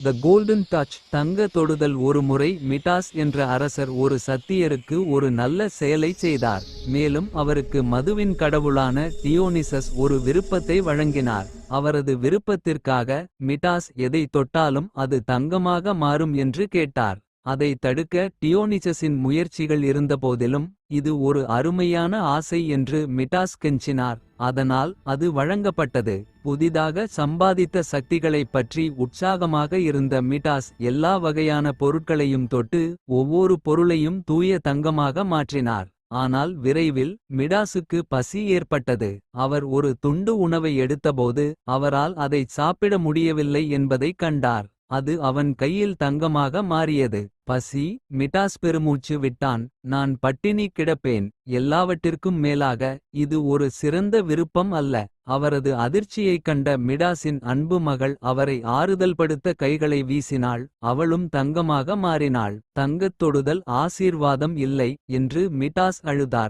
The golden touch தங்க தொடுதல். ஒருமுறை மிடாஸ் என்ற அரசர் ஒரு சத்தியருக்கு ஒரு நல்ல செயலைச் செய்தார். மேலும் அவருக்கு மதுவின் கடவுளான டியோனிசஸ் ஒரு விருப்பத்தை வழங்கினார். அவரது விருப்பத்திற்காக மிடாஸ் எதை தொட்டாலும் அது தங்கமாக மாறும் என்று கேட்டார். அதை தடுக்க டியோனிசஸின் முயற்சிகள் இருந்தபோதிலும். இது ஒரு அருமையான ஆசை என்று மிடாஸ் கெஞ்சினார். அதனால் அது வழங்கப்பட்டது. புதிதாக சம்பாதித்த சக்திகளைப் பற்றி உற்சாகமாக இருந்த மிடாஸ் எல்லா வகையான பொருட்களையும் தொட்டு. ஒவ்வொரு பொருளையும் தூய தங்கமாக மாற்றினார். ஆனால் விரைவில் மிடாசுக்கு பசி ஏற்பட்டது. அவர் ஒரு துண்டு உணவை எடுத்தபோது. அவரால் அதைச் சாப்பிட முடியவில்லை என்பதைக் கண்டார். அது அவன் கையில் தங்கமாக மாறியது. பசி. மிடாஸ் பெருமூச்சு விட்டான். நான் பட்டினி கிடப்பேன். எல்லாவற்றிற்கும் மேலாக. இது ஒரு சிறந்த விருப்பம் அல்ல. அவரது அதிர்ச்சியைக் கண்ட மிடாஸின் அன்பு மகள் அவரை ஆறுதல்படுத்த கைகளை வீசினாள். அவளும் தங்கமாக மாறினாள். தங்கத் தொடுதல் ஆசீர்வாதம் இல்லை. என்று மிடாஸ் அழுதார்.